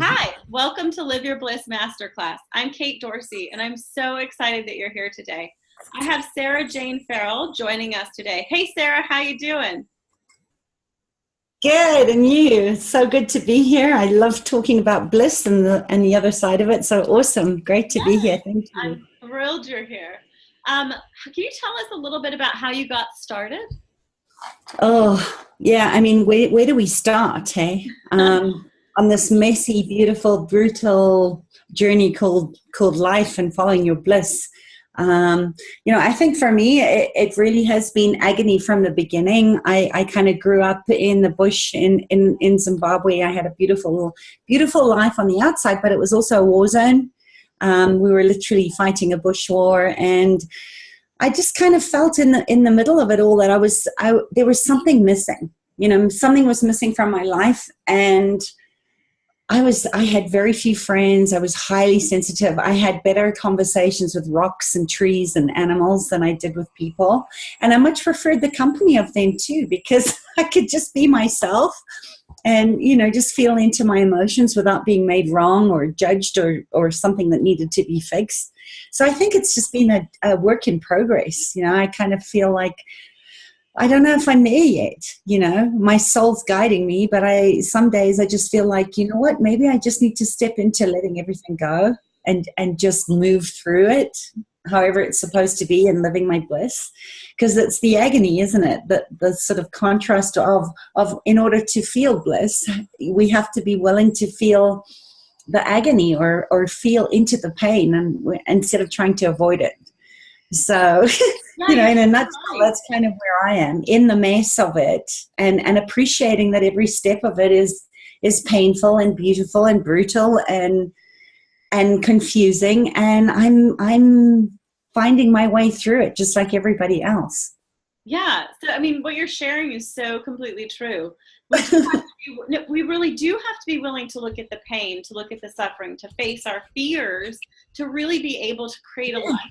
Hi, welcome to Live Your Bliss Masterclass. I'm Kate Dorsey, and I'm so excited that you're here today. I have Sarah Jane Farrell joining us today. Hey, Sarah, how you doing? Good, and you? So good to be here. I love talking about bliss and the other side of it. So awesome. Great to be here. Thank you. I'm thrilled you're here. Can you tell us a little bit about how you got started? Oh, yeah. I mean, where do we start, hey? On this messy, beautiful, brutal journey called life and following your bliss. I think for me, it really has been agony from the beginning. I kind of grew up in the bush in Zimbabwe. I had a beautiful life on the outside, but it was also a war zone. We were literally fighting a bush war, and I just kind of felt in the middle of it all that there was something missing. Something was missing from my life, and I had very few friends. I was highly sensitive. I had better conversations with rocks and trees and animals than I did with people. And I much preferred the company of them too, because I could just be myself and, just feel into my emotions without being made wrong or judged or something that needed to be fixed. So I think it's just been a work in progress. I kind of feel like I don't know if I'm there yet, my soul's guiding me, but some days I just feel like, you know what, maybe I just need to step into letting everything go and just move through it, however it's supposed to be, and living my bliss. Because it's the agony, isn't it? The sort of contrast of in order to feel bliss, we have to be willing to feel the agony or feel into the pain and instead of trying to avoid it. So, in a nutshell, that's kind of where I am, in the mess of it, and appreciating that every step of it is painful and beautiful and brutal and confusing, and I'm finding my way through it just like everybody else. Yeah, so I mean, what you're sharing is so completely true. We really do have to be willing to look at the pain, to look at the suffering, to face our fears, to really be able to create a life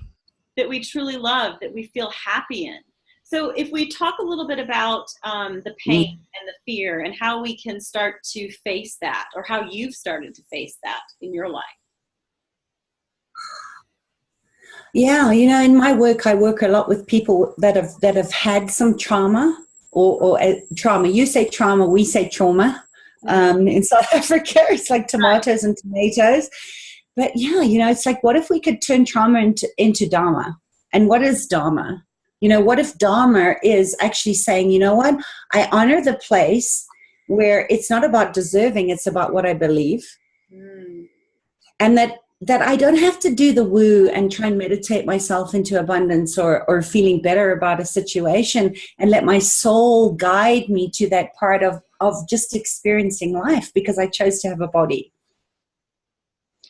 that we truly love, that we feel happy in. So if we talk a little bit about the pain and the fear and how we can start to face that, or how you've started to face that in your life. Yeah, in my work, I work a lot with people that have had some trauma or trauma. You say trauma, we say trauma. In South Africa, it's like tomatoes and tomatoes. But yeah, it's like, what if we could turn trauma into Dharma? And what is Dharma? What if Dharma is actually saying, you know what? I honor the place where it's not about deserving, it's about what I believe. And that I don't have to do the woo and try and meditate myself into abundance or feeling better about a situation, and let my soul guide me to that part of just experiencing life, because I chose to have a body.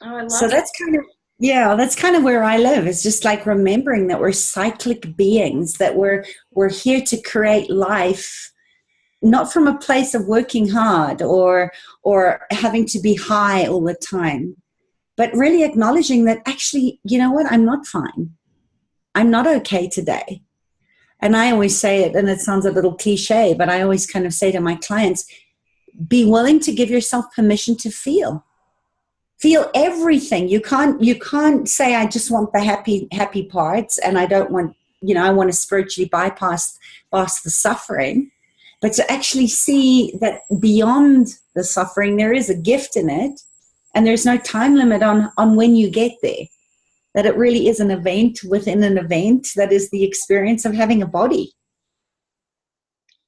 Oh, I love so it. that's kind of where I live. It's just like remembering that we're cyclic beings, that we're here to create life, not from a place of working hard or having to be high all the time, but really acknowledging that actually, you know what, I'm not fine. I'm not okay today. And I always say it, and it sounds a little cliche, but I always kind of say to my clients, be willing to give yourself permission to feel everything. You can't say, I just want the happy parts, and I don't want, I want to spiritually bypass the suffering, but to actually see that beyond the suffering there is a gift in it, and there's no time limit on when you get there, that it really is an event within an event, that is the experience of having a body.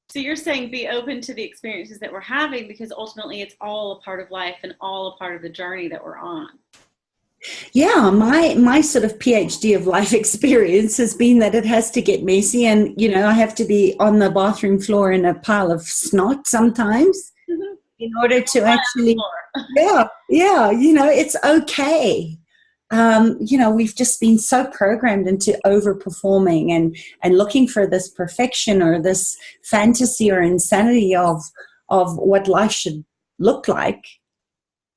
So you're saying be open to the experiences that we're having, because ultimately it's all a part of life and all a part of the journey that we're on. Yeah, my sort of PhD of life experience has been that it has to get messy, and I have to be on the bathroom floor in a pile of snot sometimes in order to actually yeah, it's okay. We've just been so programmed into overperforming and looking for this perfection or this fantasy or insanity of what life should look like,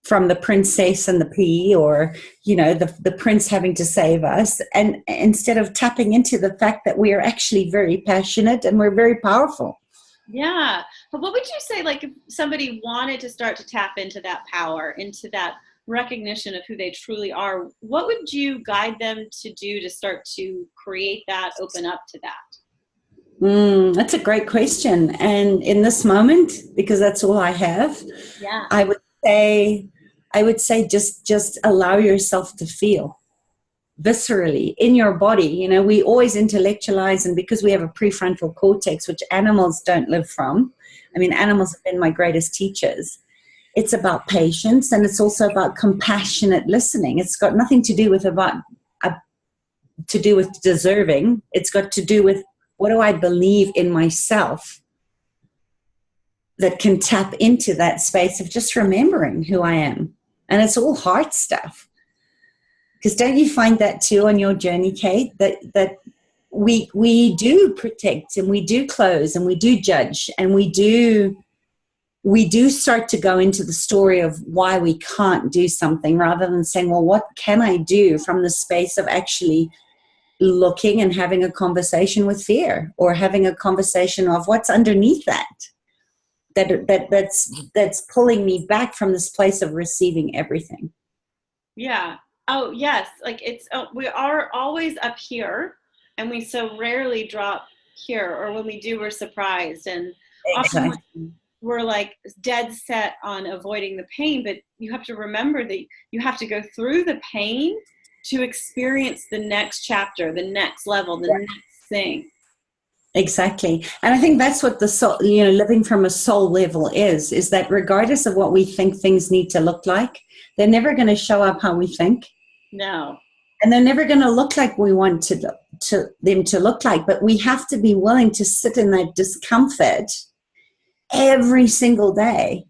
from the princess and the pea, or the prince having to save us, and instead of tapping into the fact that we are actually very passionate and we're very powerful. Yeah. But what would you say, like, if somebody wanted to start to tap into that power, into that recognition of who they truly are, what would you guide them to do to start to create that, open up to that? That's a great question. And in this moment, because that's all I have, Yeah. I would say, just allow yourself to feel viscerally in your body. You know, we always intellectualize, and because we have a prefrontal cortex, which animals don't live from. I mean, animals have been my greatest teachers. It's about patience, and it's also about compassionate listening. It's got nothing to do with deserving. It's got to do with, what do I believe in myself that can tap into that space of just remembering who I am. And it's all heart stuff. Because don't you find that too on your journey, Kate, that we do protect, and we do close, and we do judge, and we do start to go into the story of why we can't do something, rather than saying, well, what can I do, from the space of actually looking and having a conversation with fear, or having a conversation of what's underneath that's pulling me back from this place of receiving everything. Yeah. Oh, yes. Like, we are always up here, and we so rarely drop here, or when we do, we're surprised. And often Exactly. we're like dead set on avoiding the pain, but you have to remember that you have to go through the pain to experience the next chapter, the next level, the next thing. Exactly. And I think that's what the soul, living from a soul level is that regardless of what we think things need to look like, they're never going to show up how we think. No. And they're never going to look like we want them to look like. But we have to be willing to sit in that discomfort every single day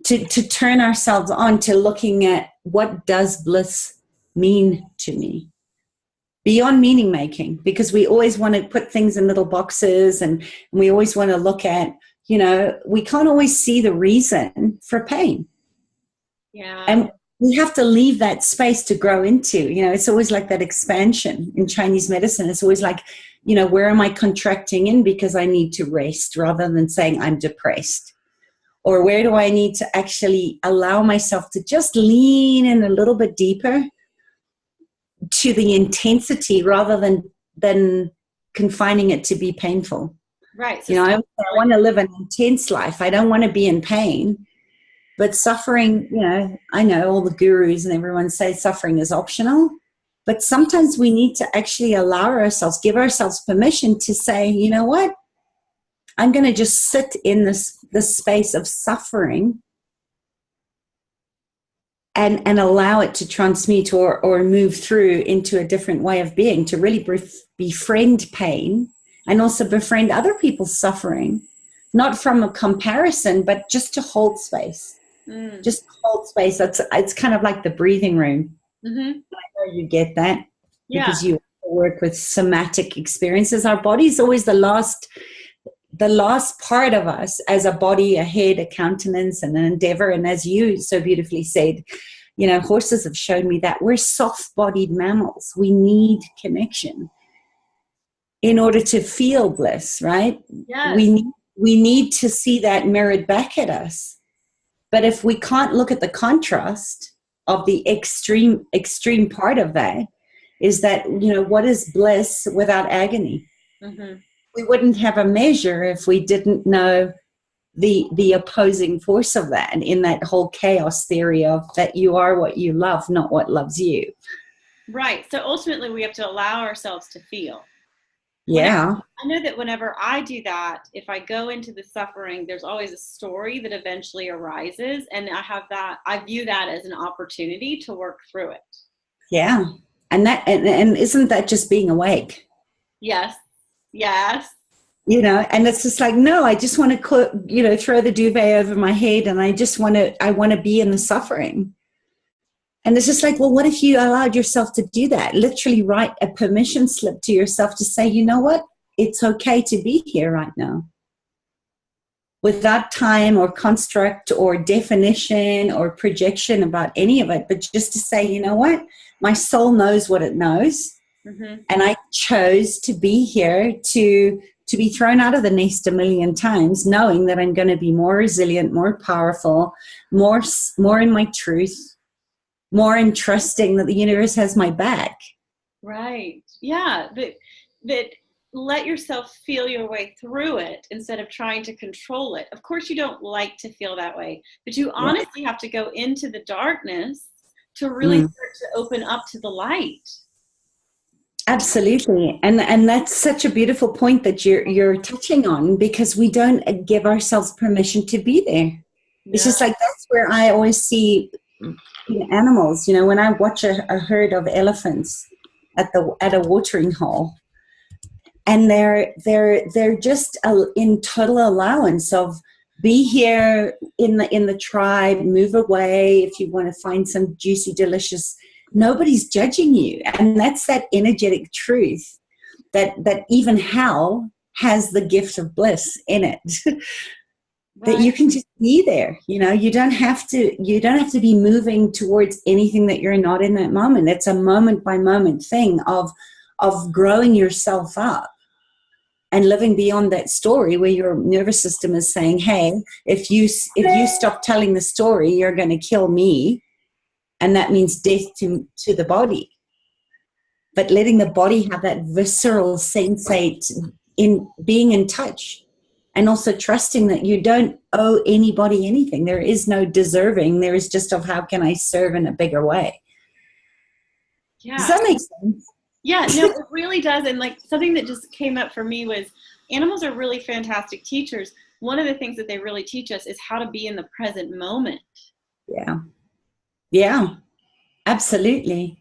to turn ourselves on to looking at, what does bliss mean to me? Beyond meaning making, because we always want to put things in little boxes, and we always want to look at, we can't always see the reason for pain. Yeah. And we have to leave that space to grow into. It's always like that expansion in Chinese medicine. It's always like, where am I contracting in because I need to rest, rather than saying I'm depressed? Or where do I need to actually allow myself to just lean in a little bit deeper to the intensity, rather than confining it to be painful. Right. So I want to live an intense life. I don't want to be in pain. But suffering, I know all the gurus and everyone say suffering is optional, but sometimes we need to actually allow ourselves, give ourselves permission to say, you know what, I'm going to just sit in this space of suffering and allow it to transmute or move through into a different way of being, to really befriend pain, and also befriend other people's suffering, not from a comparison, but just to hold space. Just hold space. It's kind of like the breathing room. Mm-hmm. I know you get that, because Yeah. you work with somatic experiences. Our body is always the last part of us, as a body, a head, a countenance, and an endeavor. And as you so beautifully said, horses have shown me that we're soft-bodied mammals. We need connection in order to feel bliss, right? Yes. We need to see that mirrored back at us. But if we can't look at the contrast of the extreme part of that, is that, what is bliss without agony? Mm-hmm. We wouldn't have a measure if we didn't know the opposing force of that, and in that whole chaos theory of that you are what you love, not what loves you. Right. So ultimately we have to allow ourselves to feel. Yeah. I know that whenever I do that, if I go into the suffering, there's always a story that eventually arises, and I view that as an opportunity to work through it. Yeah. And isn't that just being awake? Yes. Yes. And it's just like, no, I just want to, throw the duvet over my head, and I want to be in the suffering. And it's just like, well, what if you allowed yourself to do that? Literally write a permission slip to yourself to say, you know what? It's okay to be here right now. Without time or construct or definition or projection about any of it, but just to say, you know what? My soul knows what it knows. Mm-hmm. And I chose to be here to to be thrown out of the nest a million times, knowing that I'm going to be more resilient, more powerful, more in my truth, more in trusting that the universe has my back. Right. Yeah. That let yourself feel your way through it instead of trying to control it. Of course, you don't like to feel that way, but you honestly have to go into the darkness to really start to open up to the light. Absolutely. And that's such a beautiful point that you're touching on, because we don't give ourselves permission to be there. Yeah. It's just like, that's where I always see animals, you know, when I watch a herd of elephants at a watering hole, and they're just in total allowance of, be here in the tribe, move away if you want to find some juicy, delicious. Nobody's judging you. And that's that energetic truth that even hell has the gift of bliss in it. That you can just be there. You know, you don't have to be moving towards anything that you're not in that moment. It's a moment by moment thing of growing yourself up and living beyond that story where your nervous system is saying, hey, if you stop telling the story, you're going to kill me. And that means death to the body. But letting the body have that visceral sensate in being in touch, and also trusting that you don't owe anybody anything. There is no deserving. There is just of how can I serve in a bigger way. Yeah. Does that make sense? Yeah, no, it really does. And like, something that just came up for me was, animals are really fantastic teachers. One of the things that they really teach us is how to be in the present moment. Yeah. Yeah, absolutely.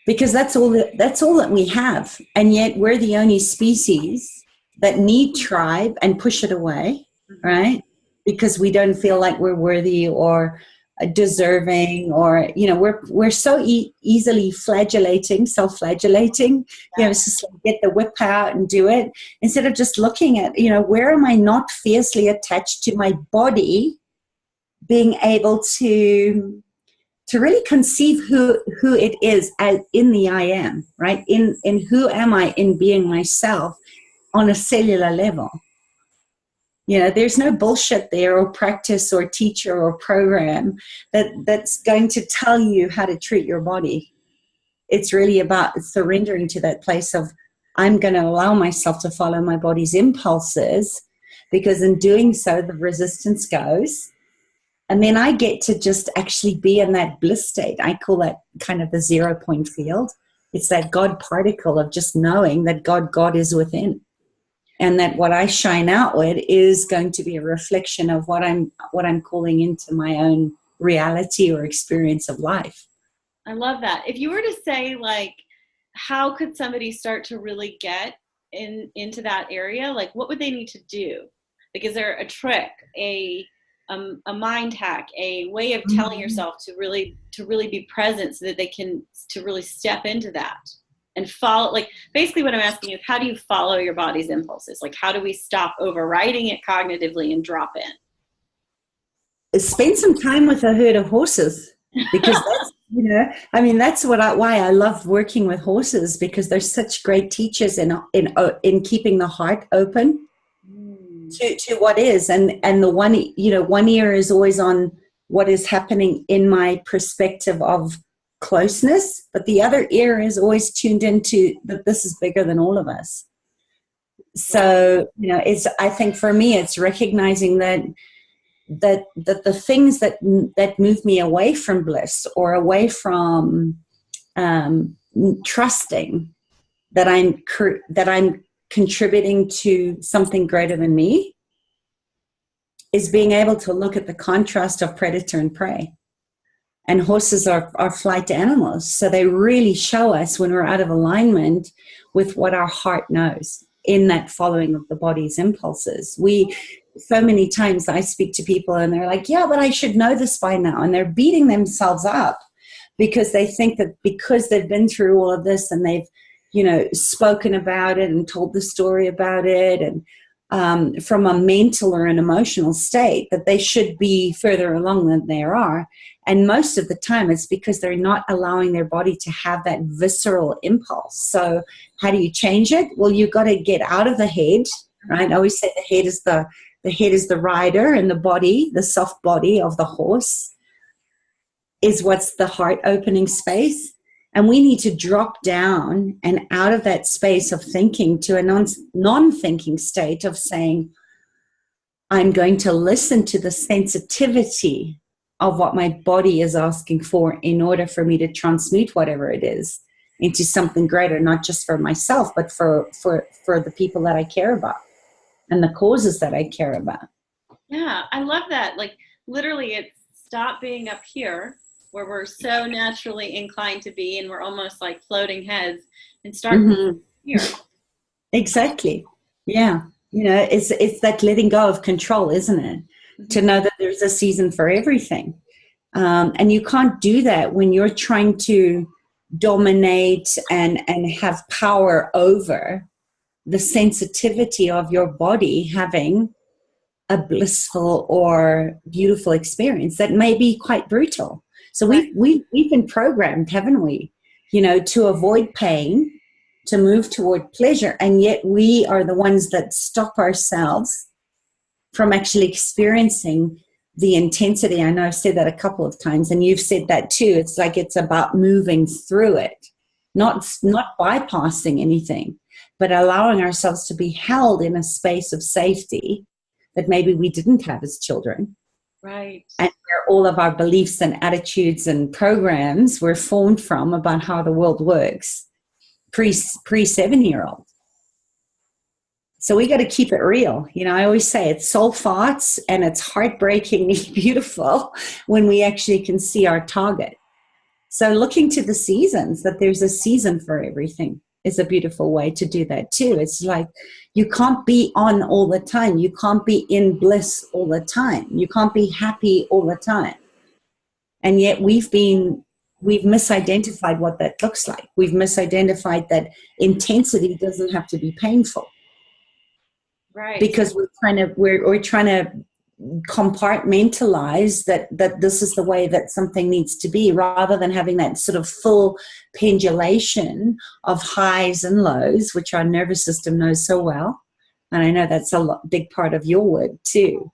Because that's all that we have. And yet we're the only species that need tribe and push it away, right? Because we don't feel like we're worthy or deserving, or, you know, we're so easily self-flagellating. You know, it's just like, get the whip out and do it, instead of just looking at, you know, where am I not fiercely attached to my body, being able to really conceive who it is as in the I am, right? In who am I in being myself on a cellular level. You know, there's no bullshit there, or practice or teacher or program that's going to tell you how to treat your body. It's really about surrendering to that place of, I'm going to allow myself to follow my body's impulses, because in doing so, the resistance goes. And then I get to just actually be in that bliss state. I call that kind of the 0 point field. It's that God particle of just knowing that God is within. And that what I shine out with is going to be a reflection of what I'm calling into my own reality or experience of life. I love that. If you were to say, like, how could somebody start to really get into that area? Like, what would they need to do? Like, is there a trick, a mind hack, a way of telling yourself to really be present, so that they can to really step into that and follow? Like, basically what I'm asking is, how do you follow your body's impulses? Like, how do we stop overriding it cognitively and drop in? Spend some time with a herd of horses, because that's, you know, I mean, that's why I love working with horses, because they're such great teachers in keeping the heart open to what is, and the one ear is always on what is happening in my perspective of closeness, but the other ear is always tuned into that this is bigger than all of us. So, you know, I think for me, it's recognizing that the things that move me away from bliss, or away from trusting that I'm contributing to something greater than me, is being able to look at the contrast of predator and prey. And horses are flight animals, so they really show us when we're out of alignment with what our heart knows in that following of the body's impulses. So many times I speak to people and they're like, yeah, but I should know this by now. And they're beating themselves up because they think that because they've been through all of this and they've, you know, spoken about it and told the story about it, and from a mental or an emotional state, that they should be further along than they are. And most of the time it's because they're not allowing their body to have that visceral impulse. So how do you change it? Well, you've got to get out of the head, right? I always say the head is the rider, and the body, the soft body of the horse, is what's the heart opening space. And we need to drop down and out of that space of thinking to a non-thinking state of saying, I'm going to listen to the sensitivity of what my body is asking for in order for me to transmute whatever it is into something greater, not just for myself, but for the people that I care about and the causes that I care about. Yeah, I love that. Like, literally, it's stop being up here where we're so naturally inclined to be, and we're almost like floating heads, and start here. Exactly. Yeah. You know, it's that letting go of control, isn't it? Mm-hmm. To know that there's a season for everything. And you can't do that when you're trying to dominate and have power over the sensitivity of your body having a blissful or beautiful experience that may be quite brutal. So we've been programmed, haven't we? You know, to avoid pain, to move toward pleasure, and yet we are the ones that stop ourselves from actually experiencing the intensity. I know I've said that a couple of times, and you've said that too. It's like it's about moving through it, not bypassing anything, but allowing ourselves to be held in a space of safety that maybe we didn't have as children. Right. And where all of our beliefs and attitudes and programs were formed from about how the world works pre 7-year-old. So we got to keep it real. You know, I always say it's soul farts, and it's heartbreakingly beautiful when we actually can see our target. So looking to the seasons, that there's a season for everything, is a beautiful way to do that too. It's like you can't be on all the time. You can't be in bliss all the time. You can't be happy all the time. And yet we've misidentified what that looks like. We've misidentified that intensity doesn't have to be painful. Right. Because we're trying to compartmentalize that this is the way that something needs to be, rather than having that sort of full pendulation of highs and lows, which our nervous system knows so well. And I know that's a big part of your work too,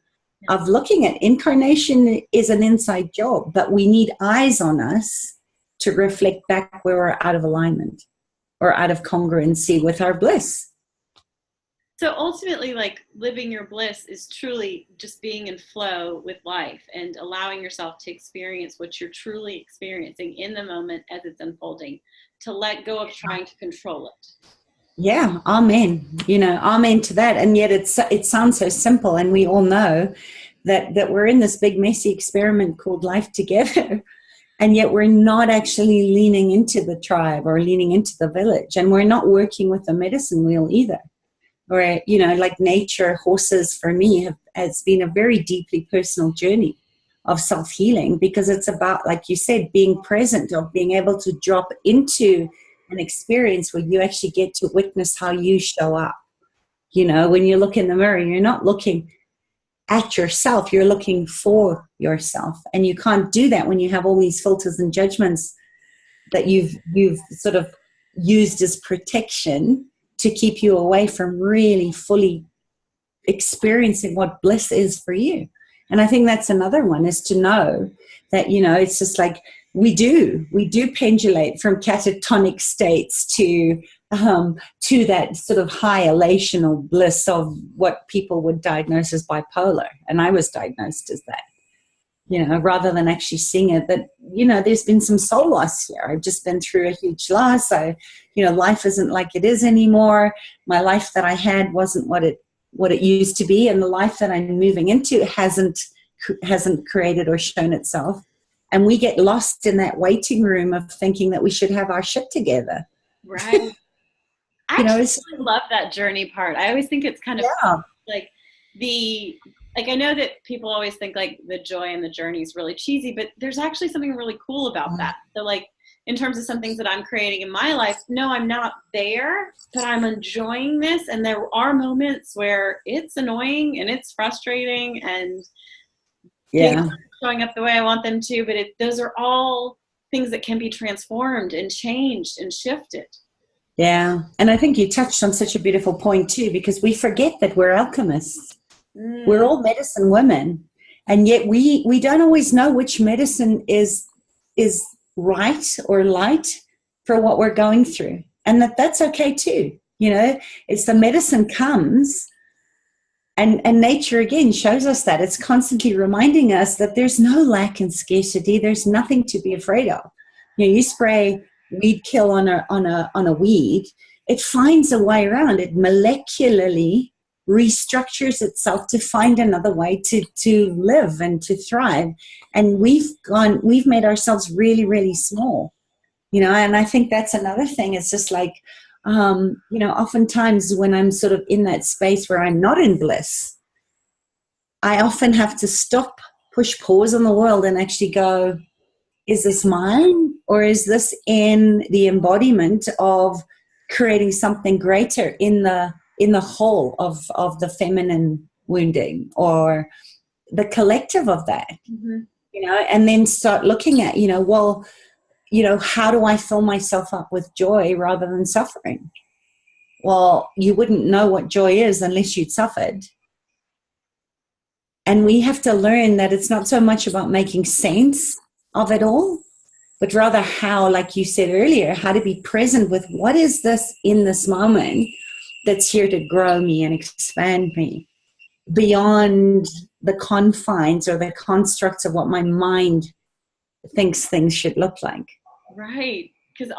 of looking at incarnation is an inside job, but we need eyes on us to reflect back where we're out of alignment or out of congruency with our bliss. So ultimately, like, living your bliss is truly just being in flow with life and allowing yourself to experience what you're truly experiencing in the moment as it's unfolding, to let go of trying to control it. Yeah, amen. You know, amen to that. And yet it sounds so simple, and we all know that we're in this big messy experiment called life together. And yet we're not actually leaning into the tribe or leaning into the village, and we're not working with the medicine wheel either. Or, you know, like nature, horses for me has been a very deeply personal journey of self-healing, because it's about, like you said, being present, of being able to drop into an experience where you actually get to witness how you show up. You know, when you look in the mirror, you're not looking at yourself, you're looking for yourself. And you can't do that when you have all these filters and judgments that you've sort of used as protection to keep you away from really fully experiencing what bliss is for you. And I think that's another one, is to know that, you know, it's just like we do pendulate from catatonic states to that sort of high elational bliss of what people would diagnose as bipolar. And I was diagnosed as that, you know, rather than actually seeing it, that, you know, there's been some soul loss here. I've just been through a huge loss. You know, life isn't like it is anymore. My life that I had wasn't what it used to be. And the life that I'm moving into hasn't created or shown itself. And we get lost in that waiting room of thinking that we should have our shit together. Right. I actually love that journey part. I always think it's kind of like I know that people always think like the joy and the journey is really cheesy, but there's actually something really cool about that. So like, in terms of some things that I'm creating in my life, no, I'm not there, but I'm enjoying this. And there are moments where it's annoying and it's frustrating, things Yeah. aren't showing up the way I want them to, but those are all things that can be transformed and changed and shifted. Yeah. And I think you touched on such a beautiful point too, because we forget that we're alchemists. We're all medicine women. And yet we don't always know which medicine is right or light for what we're going through. And that's okay too. You know, it's the medicine comes, and nature again shows us that. It's constantly reminding us that there's no lack and scarcity. There's nothing to be afraid of. You know, you spray weed kill on a weed, it finds a way around. It molecularly restructures itself to find another way to live and to thrive. And we've made ourselves really, really small. You know, and I think that's another thing. It's just like, you know, oftentimes when I'm sort of in that space where I'm not in bliss, I often have to stop, push pause on the world and actually go, is this mine, or is this in the embodiment of creating something greater in the whole of the feminine wounding, or the collective of that? Mm-hmm. You know, and then start looking at, you know, well, you know, how do I fill myself up with joy rather than suffering? Well, you wouldn't know what joy is unless you'd suffered. And we have to learn that it's not so much about making sense of it all, but rather how, like you said earlier, how to be present with what is this in this moment that's here to grow me and expand me beyond the confines or the constructs of what my mind thinks things should look like. Right. Because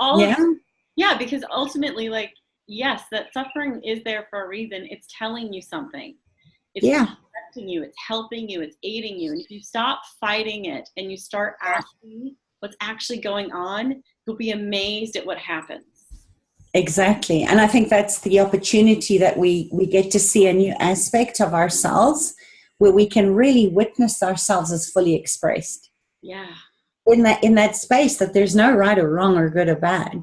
because ultimately, like, yes, that suffering is there for a reason. It's telling you something. It's protecting you. It's helping you. It's aiding you. And if you stop fighting it and you start asking what's actually going on, you'll be amazed at what happens. Exactly. And I think that's the opportunity that we get to see a new aspect of ourselves where we can really witness ourselves as fully expressed. Yeah. In that space that there's no right or wrong or good or bad.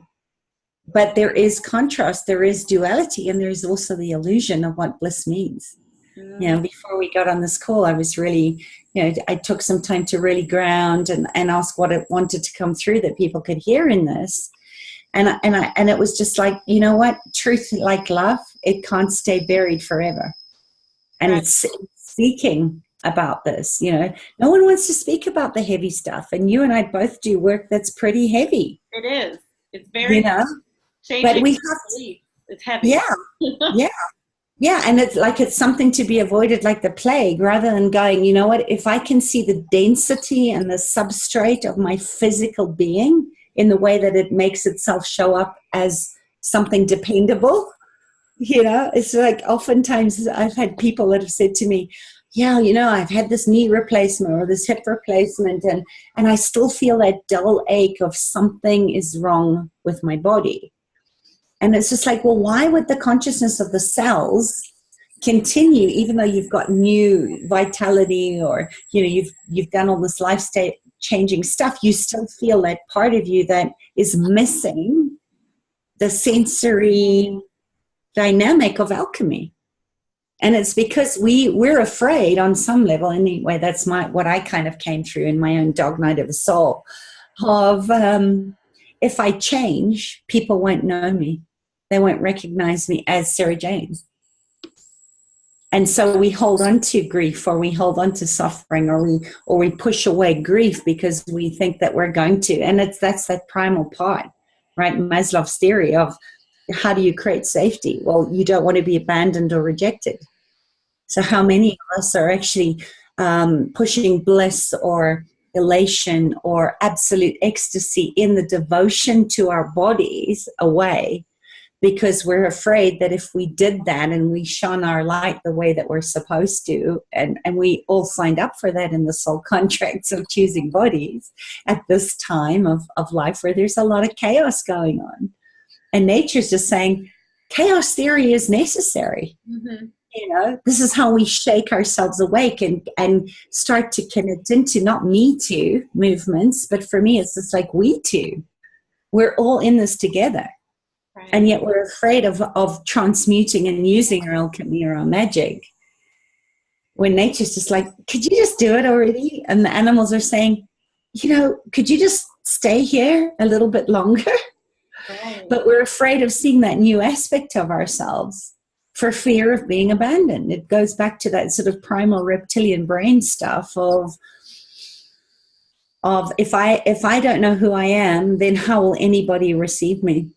But there is contrast, there is duality, and there's also the illusion of what bliss means. Mm. You know, before we got on this call, I was really, you know, I took some time to really ground and ask what it wanted to come through that people could hear in this. And it was just like, you know what, truth like love, it can't stay buried forever. And it's seeking about this, you know. No one wants to speak about the heavy stuff. And you and I both do work that's pretty heavy. It is. It's very, you know, but we have to, it's heavy. Yeah. Yeah. And it's like, it's something to be avoided like the plague, rather than going, you know what, if I can see the density and the substrate of my physical being in the way that it makes itself show up as something dependable, you know, it's like oftentimes I've had people that have said to me, yeah, you know, I've had this knee replacement or this hip replacement, and I still feel that dull ache of something is wrong with my body. And it's just like, well, why would the consciousness of the cells continue, even though you've got new vitality, or, you know, you've done all this lifestyle changing stuff, you still feel that part of you that is missing the sensory dynamic of alchemy. And it's because we're afraid on some level, anyway, that's what I kind of came through in my own dog night of the soul, of if I change, people won't know me. They won't recognize me as Sarah Jane. And so we hold on to grief, or we hold on to suffering, or we push away grief because we think that we're going to. And that's that primal part, right? Maslow's theory of how do you create safety? Well, you don't want to be abandoned or rejected. So how many of us are actually pushing bliss or elation or absolute ecstasy in the devotion to our bodies away, because we're afraid that if we did that and we shone our light the way that we're supposed to, and we all signed up for that in the soul contracts of choosing bodies at this time of life where there's a lot of chaos going on. And nature's just saying, chaos theory is necessary. Mm-hmm. You know, this is how we shake ourselves awake and start to connect into not me too movements, but for me, it's just like we too. We're all in this together. Right. And yet we're afraid of transmuting and using our alchemy or our magic. when nature's just like, could you just do it already? And the animals are saying, could you just stay here a little bit longer? Right. But we're afraid of seeing that new aspect of ourselves for fear of being abandoned. It goes back to that sort of primal reptilian brain stuff of if I don't know who I am, then how will anybody receive me?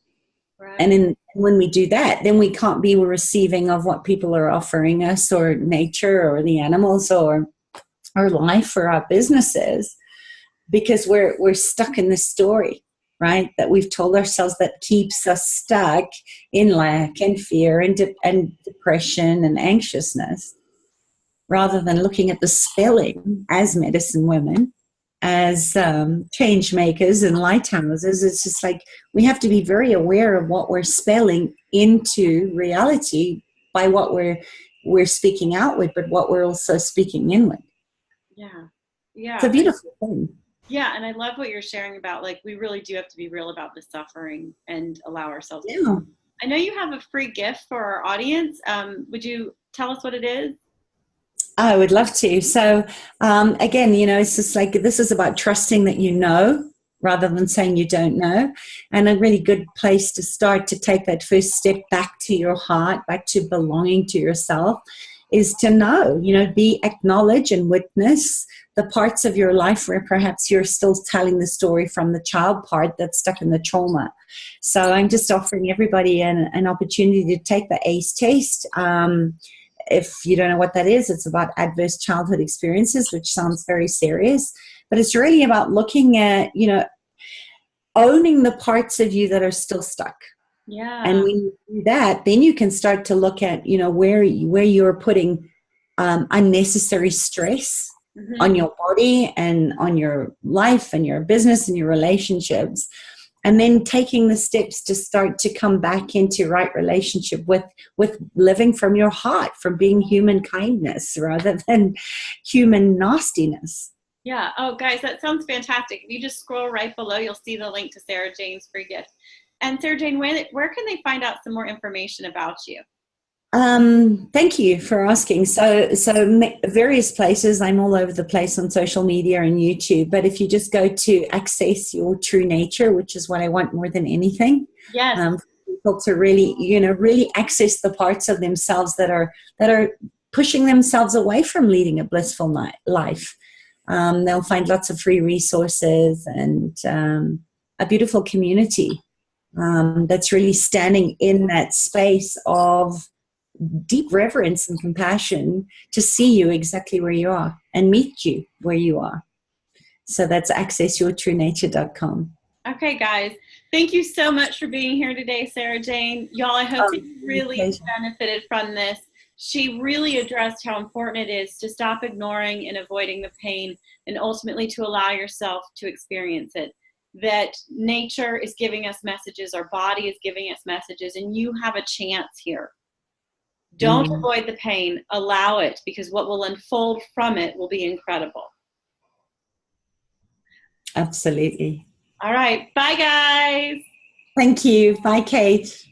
Right. And when we do that, then we can't be receiving of what people are offering us, or nature, or the animals, or our life, or our businesses, because we're stuck in this story, right? That we've told ourselves that keeps us stuck in lack and fear and depression and anxiousness, rather than looking at the spelling as medicine women, as change makers and lighthouses. It's just like we have to be very aware of what we're spelling into reality by what we're speaking outward, but what we're also speaking inward. Yeah. It's a beautiful thing. Yeah, and I love what you're sharing about, like, we really do have to be real about the suffering and allow ourselves to. I know you have a free gift for our audience. Would you tell us what it is? I would love to. So again, it's just like, this is about trusting that rather than saying you don't know. And a really good place to start to take that first step back to your heart, back to belonging to yourself, is to know, acknowledge and witness the parts of your life where perhaps you're still telling the story from the child part that's stuck in the trauma. So I'm just offering everybody an opportunity to take the ACE taste. If you don't know what that is, it's about adverse childhood experiences, which sounds very serious, but it's really about looking at, owning the parts of you that are still stuck. Yeah. And when you do that, then you can start to look at, where you're putting unnecessary stress on your body and on your life and your business and your relationships. And then taking the steps to start to come back into right relationship with living from your heart, from being human kindness rather than human nastiness. Yeah. Oh, guys, that sounds fantastic. If you just scroll right below, you'll see the link to Sarah Jane's free gift. And Sarah Jane, where can they find out some more information about you? Thank you for asking. So various places. I'm all over the place on social media and YouTube. But if you just go to Access Your True Nature, which is what I want more than anything, yes, people to really, really access the parts of themselves that are pushing themselves away from leading a blissful life. They'll find lots of free resources and a beautiful community that's really standing in that space of deep reverence and compassion to see you exactly where you are and meet you where you are. So that's accessyourtruenature.com. Okay, guys. Thank you so much for being here today, Sarah Jane. Y'all, I hope that you really benefited from this. She really addressed how important it is to stop ignoring and avoiding the pain and ultimately to allow yourself to experience it. That nature is giving us messages, our body is giving us messages, and you have a chance here. Don't avoid the pain, allow it, because what will unfold from it will be incredible. Absolutely. All right. Bye, guys. Thank you. Bye, Kate.